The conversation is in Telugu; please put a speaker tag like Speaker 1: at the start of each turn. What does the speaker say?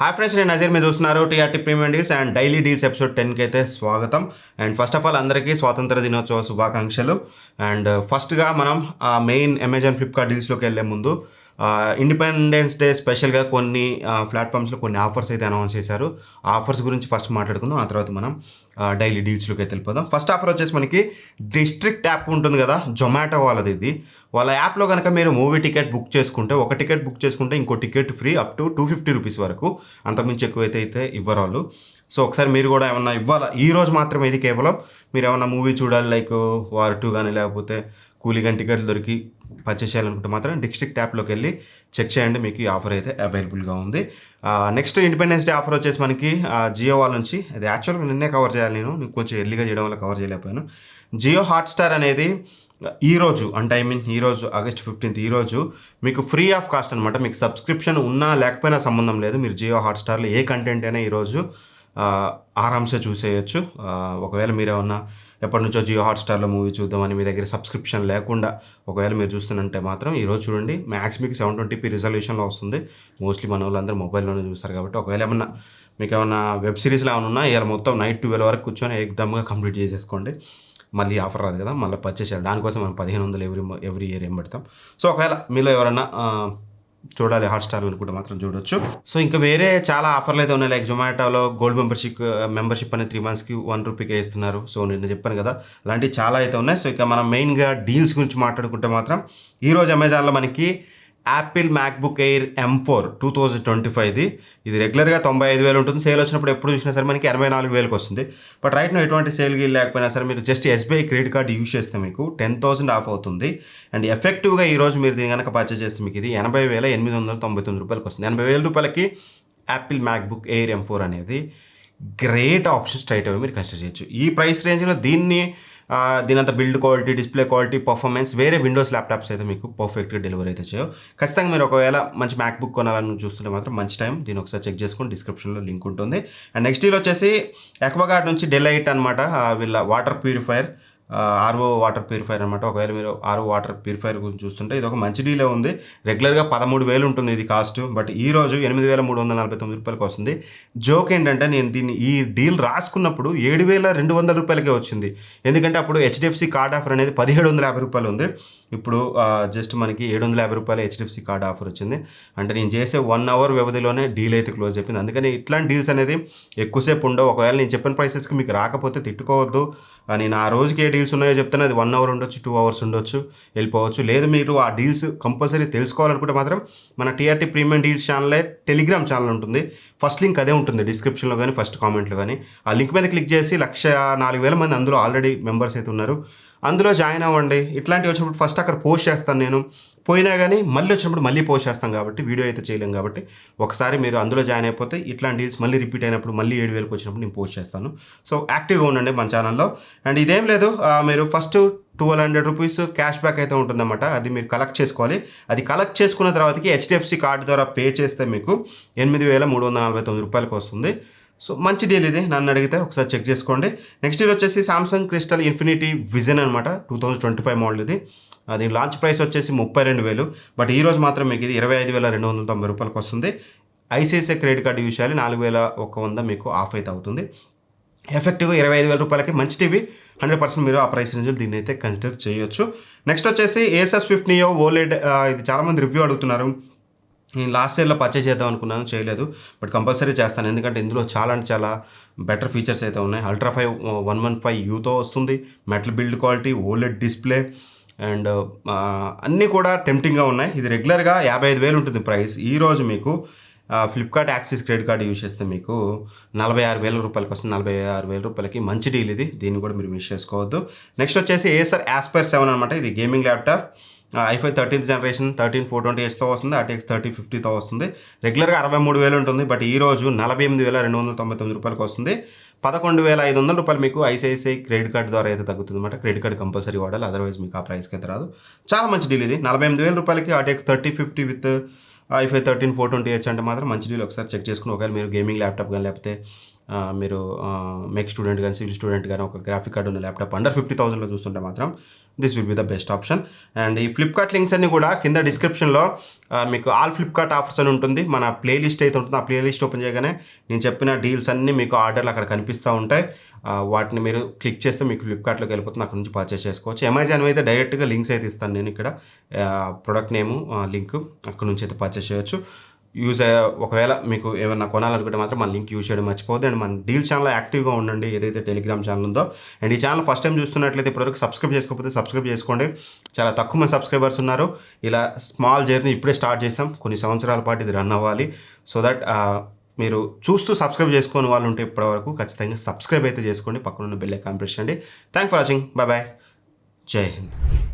Speaker 1: హాయ్ ఫ్రెండ్స్, నేను నజీర్. మీరు చూస్తున్నారు TRT premium deals and daily deals episode 10కి అయితే స్వాగతం. అండ్ ఫస్ట్ ఆఫ్ ఆల్ అందరికీ స్వాతంత్ర దినోత్సవ శుభాకాంక్షలు. అండ్ ఫస్ట్గా మనం మెయిన్ అమెజాన్ ఫ్లిప్కార్ట్ డీల్స్లోకి వెళ్ళే ముందు ఇండిపెండెన్స్ డే స్పెషల్గా కొన్ని ప్లాట్ఫామ్స్లో కొన్ని ఆఫర్స్ అయితే అనౌన్స్ చేశారు. ఆ ఆఫర్స్ గురించి ఫస్ట్ మాట్లాడుకుందాం, ఆ తర్వాత మనం డైలీ డీల్స్లోకి అయితే వెళ్ళిపోదాం. ఫస్ట్ ఆఫర్ వచ్చేసి మనకి డిస్ట్రిక్ట్ యాప్ ఉంటుంది కదా, జొమాటో వాళ్ళది. ఇది వాళ్ళ యాప్లో కనుక మీరు మూవీ టికెట్ బుక్ చేసుకుంటే, ఒక టికెట్ బుక్ చేసుకుంటే ఇంకో ticket free up to 250 rupees వరకు. అంతకుమించి ఎక్కువైతే ఇవ్వరు వాళ్ళు. సో ఒకసారి మీరు కూడా ఏమన్నా ఇవ్వాలి, ఈ రోజు మాత్రమే ఇది కేవలం. మీరు ఏమన్నా మూవీ చూడాలి, లైక్ వార్ 2 కానీ లేకపోతే కూలీగన్ టికెట్లు దొరికి పర్చేస్ చేయాలనుకుంటే మాత్రం డిస్ట్రిక్ట్ యాప్లోకి వెళ్ళి చెక్ చేయండి, మీకు ఈ ఆఫర్ అయితే అవైలబుల్గా ఉంది. నెక్స్ట్ ఇండిపెండెన్స్ డే ఆఫర్ వచ్చేసి మనకి జియో వాళ్ళ నుంచి. అది యాక్చువల్గా నిన్నే కవర్ చేయాలి, నేను కొంచెం ఎర్లీగా చేయడం వల్ల కవర్ చేయలేకపోయాను. జియో హాట్స్టార్ అనేది ఈరోజు, అంటే ఈరోజు ఆగస్ట్ 15th ఈరోజు మీకు ఫ్రీ ఆఫ్ కాస్ట్ అనమాట. మీకు సబ్స్క్రిప్షన్ ఉన్నా లేకపోయినా సంబంధం లేదు. మీరు జియో హాట్స్టార్లో ఏ కంటెంట్ అయినా ఈరోజు ఆరామ్సే చూసేయచ్చు. ఒకవేళ మీరు ఏమన్నా ఎప్పటి నుంచో జియో హాట్స్టార్లో మూవీ చూద్దామని మీ దగ్గర సబ్స్క్రిప్షన్ లేకుండా ఒకవేళ మీరు చూస్తున్నంటే మాత్రం ఈరోజు చూడండి. మ్యాక్స్ మీకు 720p రిజల్యూషన్లో వస్తుంది. మోస్ట్లీ మన వాళ్ళందరూ మొబైల్లోనే చూస్తారు కాబట్టి ఒకవేళ ఏమన్నా మీకు ఏమన్నా వెబ్ సిరీస్లో ఏమైనా ఉన్నా ఇలా మొత్తం నైట్ 12 వరకు కూర్చొని ఎగ్దమ్గా కంప్లీట్ చేసేసుకోండి. మళ్ళీ ఆఫర్ రాదు కదా, మళ్ళీ పర్చేస్ చేయాలి. దానికోసం మనం 1500 ఎవ్రీ ఇయర్ ఏం పెడతాం. సో ఒకవేళ మీలో ఎవరన్నా చూడాలి హాట్స్టార్ అనుకుంటే మాత్రం చూడొచ్చు. సో ఇంకా వేరే చాలా ఆఫర్లు అయితే ఉన్నాయి. లైక్ జొమాటోలో గోల్డ్ మెంబర్షిప్ అనేది 3 monthsకి 1 రూపీకే ఇస్తున్నారు. సో నేను చెప్పాను కదా, అలాంటివి చాలా అయితే ఉన్నాయి. సో ఇక మనం మెయిన్గా డీల్స్ గురించి మాట్లాడుకుంటే మాత్రం ఈరోజు అమెజాన్లో మనకి యాపిల్ మ్యాక్బుక్ ఎయిర్ M4 2025 ఇది రెగ్యులర్గా 95,000 ఉంటుంది. సేల్ వచ్చినప్పుడు ఎప్పుడు చూసినా సరే మనకి 84,000కి వస్తుంది. బట్ రైట్ నో ఎటువంటి సేల్ గీల్ లేకపోయినా సరే మీరు just SBI credit card use చేస్తే మీకు 10,000 ఆఫ్ అవుతుంది. అండ్ ఎఫెక్టివ్గా ఈరోజు మీరు దీని కనుక పర్చేస్ చేస్తే మీకు ఇది 80,899 రూపాయలకి వస్తుంది. 80,000 రూపాయలకి యాపిల్ మ్యాక్బుక్ ఎయిర్ M4 అనేది గ్రేట్ ఆప్షన్. స్ట్రైట్ అవే మీరు కన్సిడర్ చేయొచ్చు. ఈ ప్రైస్ రేంజ్లో దీనంత build quality, display quality, performance వేరే విండోస్ ల్యాప్టాప్స్ అయితే మీకు పర్ఫెక్ట్గా డెలివరీ అయితే చేయవు. ఖచ్చితంగా మీరు ఒకవేళ మంచి మ్యాక్బుక్ కొనాలని చూస్తుంటే మాత్రం మంచి టైం. దీన్ని ఒకసారి చెక్ చేసుకొని డిస్క్రిప్షన్లో లింక్ ఉంటుంది. అండ్ నెక్స్ట్ డీల్ వచ్చేసి ఎక్వాగార్డ్ నుంచి డెలైట్ అనమాట. వీళ్ళ water purifier, RO water purifier అనమాట. ఒకవేళ మీరు ఆర్ఓ వాటర్ ప్యూరిఫైర్ గురించి చూస్తుంటే ఇది ఒక మంచి డీలే ఉంది. రెగ్యులర్గా 13,000 ఉంటుంది ఇది కాస్ట్. బట్ ఈరోజు 8,349 రూపాయలకి వస్తుంది. జోక్ ఏంటంటే నేను ఈ డీల్ రాసుకున్నప్పుడు 7,200 రూపాయలకే వచ్చింది. ఎందుకంటే అప్పుడు HDFC కార్డ్ ఆఫర్ అనేది 1,750 రూపాయలు ఉంది. ఇప్పుడు జస్ట్ మనకి 750 రూపాయలు HDFC కార్డ్ ఆఫర్ వచ్చింది. అంటే నేను చేసే 1 అవర్ వ్యవధిలోనే డీల్ అయితే క్లోజ్ అయిపోయింది. అందుకని ఇట్లాంటి డీల్స్ అనేది ఎక్కువసేపు ఉండవు. ఒకవేళ నేను చెప్పిన ప్రైసెస్కి మీకు రాకపోతే తిట్టుకోవద్దు. నేను ఆ రోజుకి ఏ డీల్స్ ఉన్నాయో చెప్తాను. అది 1 అవర్ ఉండొచ్చు, 2 అవర్స్ ఉండొచ్చు, వెళ్ళిపోవచ్చు. లేదు మీరు ఆ డీల్స్ కంపల్సరీ తెలుసుకోవాలనుకుంటే మాత్రం మన టీఆర్టీ ప్రీమియం డీల్స్ ఛానలే టెలిగ్రామ్ ఛానల్ ఉంటుంది. ఫస్ట్ లింక్ అదే ఉంటుంది డిస్క్రిప్షన్లో కానీ ఫస్ట్ కామెంట్లో కానీ. ఆ లింక్ మీద క్లిక్ చేసి 104,000 మంది అందులో ఆల్రెడీ మెంబర్స్ అయితే ఉన్నారు, అందులో జాయిన్ అవ్వండి. ఇట్లాంటివి వచ్చినప్పుడు ఫస్ట్ అక్కడ పోస్ట్ చేస్తాను నేను. పోయినా కానీ మళ్ళీ వచ్చినప్పుడు మళ్ళీ పోస్ట్ చేస్తాం కాబట్టి వీడియో అయితే చేయలేం కాబట్టి ఒకసారి మీరు అందులో జాయిన్ అయిపోతే ఇట్లాంటి డీల్స్ మళ్ళీ రిపీట్ అయినప్పుడు మళ్ళీ 7,000కి వచ్చినప్పుడు నేను పోస్ట్ చేస్తాను. సో యాక్టివ్గా ఉండండి మన ఛానల్లో. అండ్ ఇదేం లేదు, మీరు ఫస్ట్ 1,200 రూపీస్ క్యాష్ బ్యాక్ అయితే ఉంటుందన్నమాట. అది మీరు కలెక్ట్ చేసుకోవాలి. అది కలెక్ట్ చేసుకున్న తర్వాతకి HDFC కార్డు ద్వారా పే చేస్తే మీకు 8,349 రూపాయలకి వస్తుంది. సో మంచి డీల్ ఇది, నన్ను అడిగితే ఒకసారి చెక్ చేసుకోండి. నెక్స్ట్ డీల్ వచ్చేసి సామ్సంగ్ క్రిస్టల్ ఇన్ఫినిటీ విజన్ అనమాట. 2025 మోడల్ ఇది. దీని లాంచ్ ప్రైస్ వచ్చేసి 32,000. బట్ ఈరోజు మాత్రం మీకు ఇది 25,290 రూపాయలకి వస్తుంది. ICICI క్రెడిట్ కార్డు యూజ్ చేయాలి. 4,100 మీకు ఆఫ్ అయితే అవుతుంది. ఎఫెక్టివ్గా 25,000 రూపాయలకి మంచి టీవీ. 100% మీరు ఆ ప్రైస్ రేంజ్లో దీన్ని అయితే కన్సిడర్ చేయొచ్చు. నెక్స్ట్ వచ్చేసి Asus Swift Neo OLED. ఇది చాలామంది రివ్యూ అడుగుతున్నారు. నేను లాస్ట్ ఇయర్లో పర్చేస్ చేద్దాం అనుకున్నాను, చేయలేదు. బట్ కంపల్సరీ చేస్తాను, ఎందుకంటే ఇందులో చాలా అంటే చాలా బెటర్ ఫీచర్స్ అయితే ఉన్నాయి. Ultra 5 115Uతో వస్తుంది. Metal build quality, OLED display and అన్నీ కూడా టెంప్టింగ్గా ఉన్నాయి. ఇది రెగ్యులర్గా 55,000 ఉంటుంది ప్రైస్. ఈరోజు మీకు Flipkart axis credit card use చేస్తే మీకు 46,000 రూపాయలకి వస్తుంది. 46,000 రూపాయలకి మంచి డీల్ ఇది, దీన్ని కూడా మీరు మిస్ చేసుకోవద్దు. నెక్స్ట్ వచ్చేసి Acer Aspire 7 అనమాట. ఇది gaming laptop. i5 13th generation 13420Hతో వస్తుంది. RTX 3050తో వస్తుంది. రెగ్యులర్గా 63,000 ఉంటుంది. బట్ ఈరోజు 48,299 రూపాయలకి వస్తుంది. 11,500 రూపాయలు మీకు ICICI క్రెడిట్ కార్డు ద్వారా అయితే తగ్గుతుంది అనమాట. క్రెడిట్ కార్డు కంపల్సరీ వాడాలి, అదర్వైజ్ మీకు ఆ ప్రైస్కి అయితే రాదు. చాలా మంచి డీల్ ఇది. 48,000 రూపాయలకి RTX 3050 విత్ i5 13420H అంటే మాత్రం మంచి డీల్. ఒకసారి చెక్ చేసుకుని ఒకవేళ మీరు గేమింగ్ ల్యాప్టాప్ కానీ లేకపోతే మీరు మెక్ స్టూడెంట్ కానీ సివిల్ స్టూడెంట్ కానీ ఒక గ్రాఫిక్ కార్డు ఉన్న ల్యాప్టాప్ అండర్ 50,000లో చూస్తుంటే మాత్రం this will be the best option. And ఈ ఫ్లిప్కార్ట్ లింక్స్ అన్ని కూడా కింద డిస్క్రిప్షన్లో మీకు ఆల్ ఫ్లిప్కార్ట్ ఆఫర్స్ అని ఉంటుంది. మన ప్లేలిస్ట్ అయితే ఉంటుంది. ఆ ప్లేలిస్ట్ ఓపెన్ చేయగానే నేను చెప్పిన డీల్స్ అన్నీ మీకు ఆర్డర్లు అక్కడ కనిపిస్తూ ఉంటాయి. వాటిని మీరు క్లిక్ చేస్తే మీకు ఫ్లిప్కార్ట్లోకి వెళ్ళిపోతుంది. అక్కడ నుంచి పర్చేస్ చేసుకోవచ్చు. అమెజాన్ అయితే డైరెక్ట్గా లింక్స్ అయితే ఇస్తాను నేను ఇక్కడ, ప్రొడక్ట్ నేము లింక్ అక్కడ నుంచి అయితే పర్చేస్ చేయొచ్చు. ఒకవేళ మీకు ఏమైనా కొనాలనుకుంటే మాత్రం మన లింక్ యూజ్ చేయడం మర్చిపోద్దు. అండ్ మన డీల్ ఛానల్ యాక్టివ్గా ఉండండి, ఏదైతే టెలిగ్రామ్ ఛానల్ ఉందో. అండ్ ఈ ఛానల్ ఫస్ట్ టైం చూస్తున్నట్లయితే ఇప్పటివరకు సబ్స్క్రైబ్ చేసుకోకపోతే సబ్స్క్రైబ్ చేసుకోండి. చాలా తక్కువ మంది సబ్స్క్రైబర్స్ ఉన్నారు. ఇలా స్మాల్ జర్నీ ఇప్పుడే స్టార్ట్ చేసాం, కొన్ని సంవత్సరాల పాటు ఇది రన్ అవ్వాలి. సో దట్ మీరు చూస్తూ సబ్స్క్రైబ్ చేసుకుని వాళ్ళు ఉంటే ఇప్పటివరకు ఖచ్చితంగా సబ్స్క్రైబ్ అయితే చేసుకోండి. పక్కన ఉన్న బెల్ ఐకాన్ ప్రెస్ చేయండి. Thank for watching. Bye bye. Jai Hind.